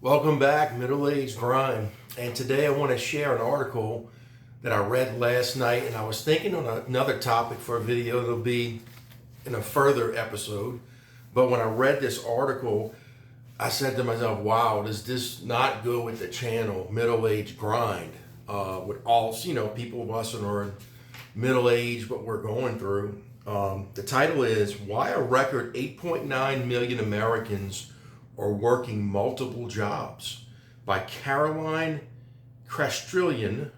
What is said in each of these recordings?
Welcome back, Middle Age Grind. And today I want to share an article that I read last night, and I was thinking on another topic for a video that'll be in a further episode. But when I read this article, I said to myself, wow, does this not go with the channel Middle Age Grind? With all, people of us that are in middle age, what we're going through. The title is Why a Record 8.9 Million Americans Are Working Multiple Jobs by Caroline Castrillion.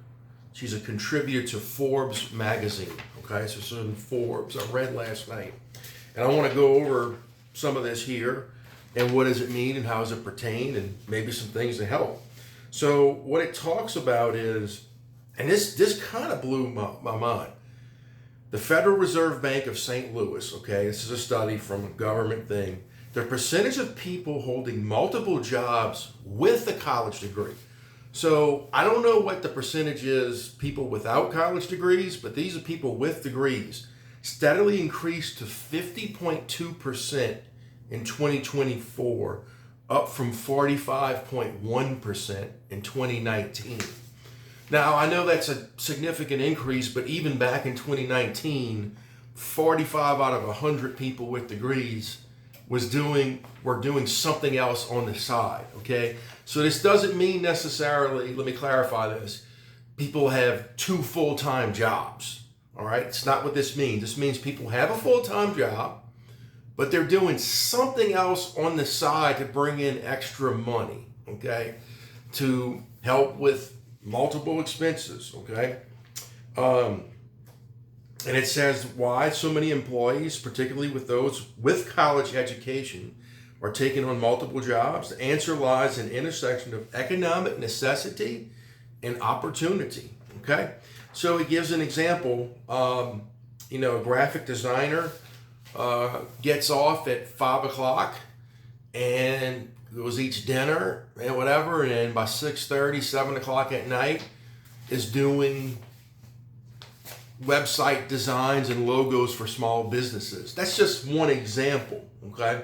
She's a contributor to Forbes magazine. Okay, so it's in Forbes. I read last night. And I want to go over some of this here and what does it mean and how does it pertain and maybe some things to help. So what it talks about is, and this kind of blew my mind. The Federal Reserve Bank of St. Louis, okay, this is a study from a government thing. The percentage of people holding multiple jobs with a college degree. So I don't know what the percentage is people without college degrees, but these are people with degrees. Steadily increased to 50.2% in 2024, up from 45.1% in 2019. Now, I know that's a significant increase, but even back in 2019, 45 out of 100 people with degrees were doing something else on the side, okay? So this doesn't mean necessarily, let me clarify this, people have two full-time jobs, all right? It's not what this means. This means people have a full-time job, but they're doing something else on the side to bring in extra money, okay? To help with multiple expenses, okay? And it says why so many employees, particularly with those with college education, are taking on multiple jobs. The answer lies in the intersection of economic necessity and opportunity, okay? So he gives an example. A graphic designer gets off at 5 o'clock and goes eats dinner and whatever, and then by 6:30, 7 o'clock at night is doing website designs and logos for small businesses. That's just one example, okay?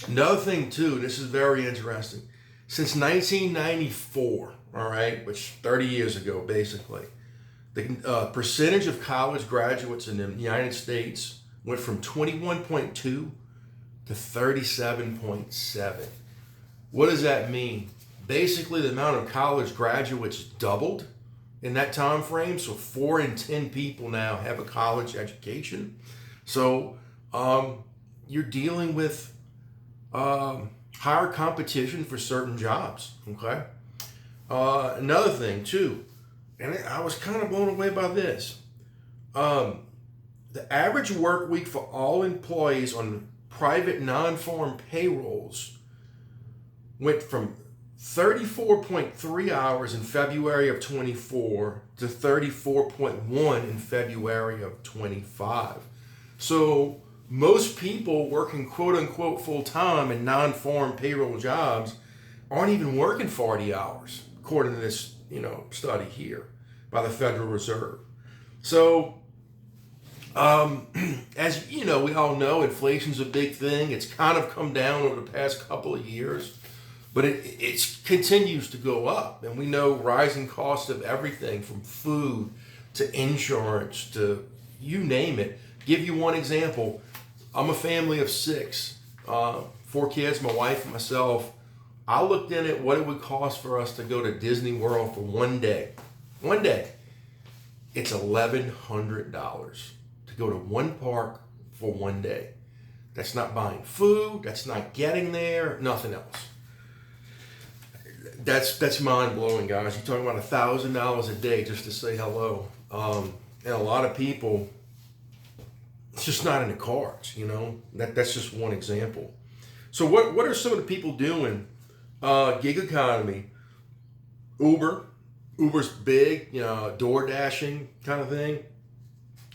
Another thing too, this is very interesting. Since 1994, all right, which 30 years ago basically, the percentage of college graduates in the United States went from 21.2 to 37.7. What does that mean? Basically, the amount of college graduates doubled in that time frame. So 4 in 10 people now have a college education. So you're dealing with higher competition for certain jobs, okay? Another thing too, and I was kind of blown away by this. The average work week for all employees on private non-farm payrolls went from 34.3 hours in February of 24 to 34.1 in February of 25. So most people working quote unquote full time in non-farm payroll jobs aren't even working 40 hours, according to this, study here by the Federal Reserve. So as we all know, inflation's a big thing. It's kind of come down over the past couple of years, but it continues to go up. And we know rising costs of everything from food to insurance to you name it. Give you one example. I'm a family of 6, 4 kids, my wife and myself. I looked in at what it would cost for us to go to Disney World for one day. One day. It's $1,100 to go to one park for one day. That's not buying food. That's not getting there. Nothing else. That's mind blowing, guys. You're talking about $1,000 a day just to say hello. And a lot of people, it's just not in the cards. That's just one example. So what are some of the people doing? Gig economy, Uber's big, door dashing kind of thing.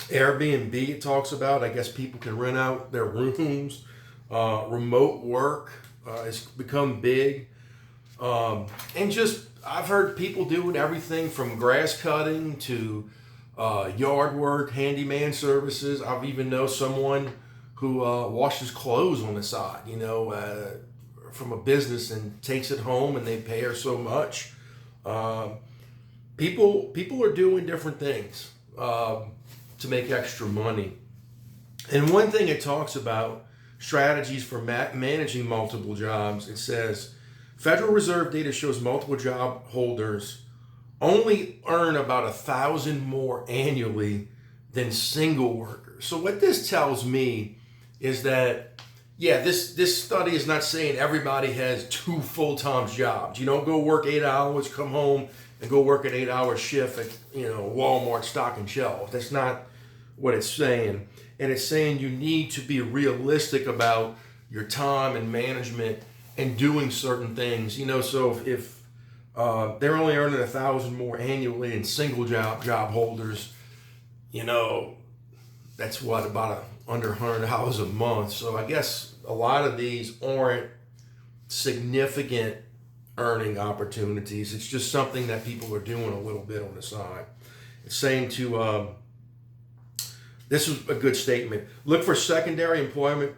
Airbnb, it talks about, I guess people can rent out their rooms. Remote work has become big. And just, I've heard people doing everything from grass cutting to yard work, handyman services. I've even know someone who washes clothes on the side, from a business and takes it home and they pay her so much. People are doing different things to make extra money. And one thing it talks about strategies for managing multiple jobs. It says Federal Reserve data shows multiple job holders only earn about 1,000 more annually than single workers. So what this tells me is that, yeah, this study is not saying everybody has 2 full-time jobs. You don't go work 8 hours, come home, and go work an 8-hour shift at Walmart stocking shelves. That's not what it's saying. And it's saying you need to be realistic about your time and management and doing certain things. So if they're only earning 1,000 more annually and single job holders, that's what, about under $100 a month. So I guess a lot of these aren't significant earning opportunities. It's just something that people are doing a little bit on the side. It's saying this is a good statement. Look for secondary employment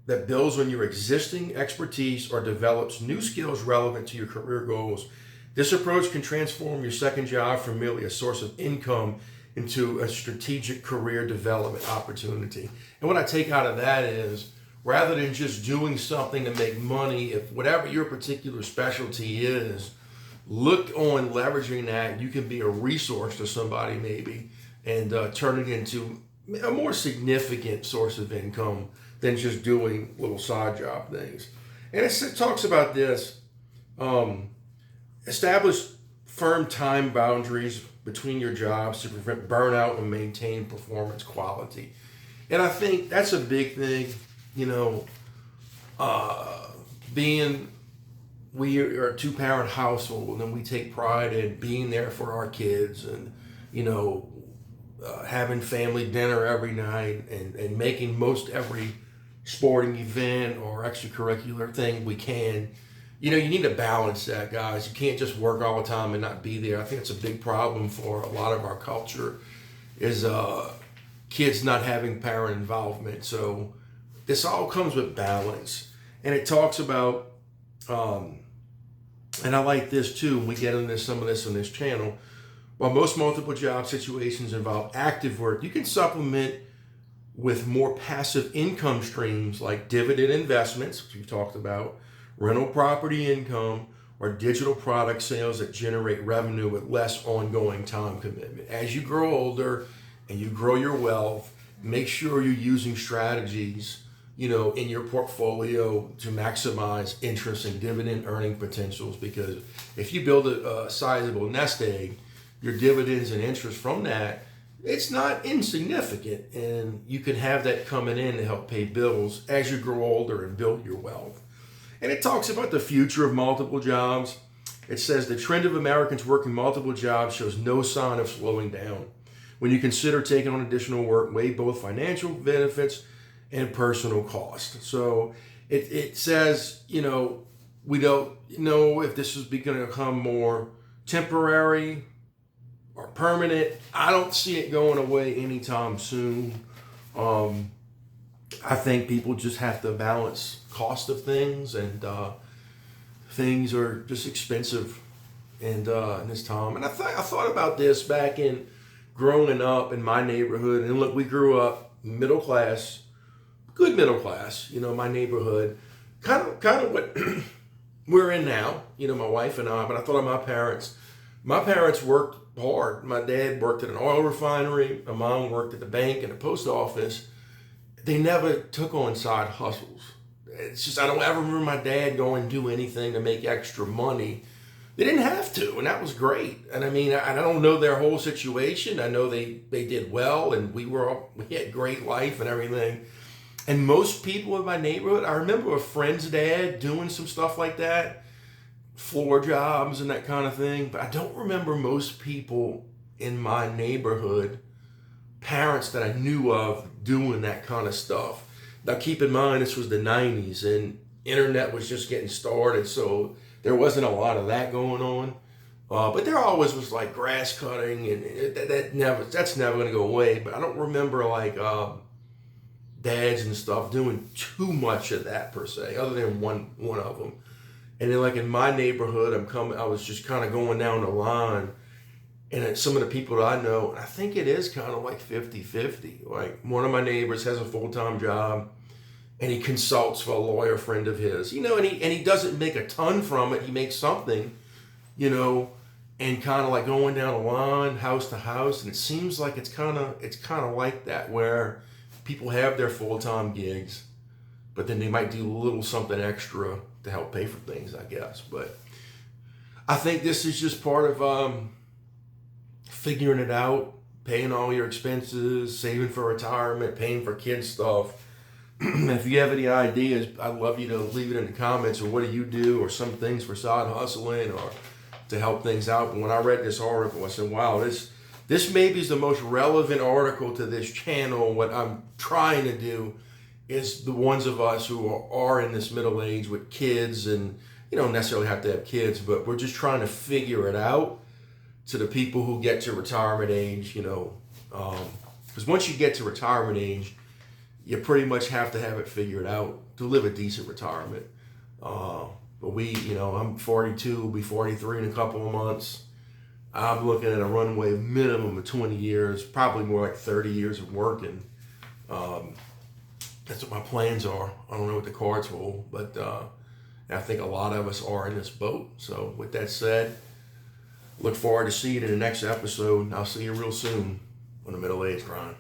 that builds on your existing expertise or develops new skills relevant to your career goals. This approach can transform your second job from merely a source of income into a strategic career development opportunity. And what I take out of that is, rather than just doing something to make money, if whatever your particular specialty is, look on leveraging that. You can be a resource to somebody maybe and turn it into a more significant source of income than just doing little side job things. And it talks about this, establish firm time boundaries between your jobs to prevent burnout and maintain performance quality. And I think that's a big thing, we are a 2-parent household and we take pride in being there for our kids and, having family dinner every night and making most every sporting event or extracurricular thing we can. You need to balance that, guys. You can't just work all the time and not be there. I think it's a big problem for a lot of our culture is kids not having parent involvement. So this all comes with balance. And it talks about, and I like this too, and we get into some of this on this channel, while most multiple job situations involve active work, you can supplement with more passive income streams like dividend investments, which we've talked about, rental property income, or digital product sales that generate revenue with less ongoing time commitment. As you grow older and you grow your wealth, make sure you're using strategies, in your portfolio to maximize interest and dividend earning potentials, because if you build a sizable nest egg, your dividends and interest from that, it's not insignificant, and you can have that coming in to help pay bills as you grow older and build your wealth. And it talks about the future of multiple jobs. It says the trend of Americans working multiple jobs shows no sign of slowing down. When you consider taking on additional work, weigh both financial benefits and personal cost. So it says, we don't know if this is going to become more temporary or permanent. I don't see it going away anytime soon. I think people just have to balance cost of things, and things are just expensive in this time. And I thought about this back in growing up in my neighborhood. And look, we grew up middle class, good middle class, my neighborhood, kind of what we're in now, my wife and I. But I thought of my parents. My parents worked hard. My dad worked at an oil refinery. My mom worked at the bank and the post office. They never took on side hustles. It's just, I don't ever remember my dad going to do anything to make extra money. They didn't have to, and that was great. And I mean, I don't know their whole situation. I know they did well, and we had great life and everything. And most people in my neighborhood, I remember a friend's dad doing some stuff like that, floor jobs and that kind of thing. But I don't remember most people in my neighborhood, parents that I knew of, doing that kind of stuff. Now keep in mind, this was the 90s and internet was just getting started, so there wasn't a lot of that going on. But there always was like grass cutting, and that's never going to go away. But I don't remember like dads and stuff doing too much of that per se, other than one of them. And then like in my neighborhood, I was just kind of going down the line, and some of the people that I know, I think it is kind of like 50-50. Like one of my neighbors has a full-time job, and he consults for a lawyer friend of his, and he doesn't make a ton from it. He makes something, and kind of like going down the line, house to house. And it seems like it's kind of like that, where people have their full-time gigs, but then they might do a little something extra to help pay for things, I guess. But I think this is just part of figuring it out, paying all your expenses, saving for retirement, paying for kids stuff. If you have any ideas, I'd love you to leave it in the comments, or what do you do, or some things for side hustling, or to help things out. But when I read this article, I said, wow, this maybe is the most relevant article to this channel. What I'm trying to do is the ones of us who are in this middle age with kids, and you don't necessarily have to have kids, but we're just trying to figure it out, to the people who get to retirement age, because once you get to retirement age, you pretty much have to have it figured out to live a decent retirement. But I'm 42, will be 43 in a couple of months. I'm looking at a runway minimum of 20 years, probably more like 30 years of working. That's what my plans are. I don't know what the cards hold, but I think a lot of us are in this boat. So with that said, look forward to seeing you in the next episode. I'll see you real soon on the Middle Age Grind.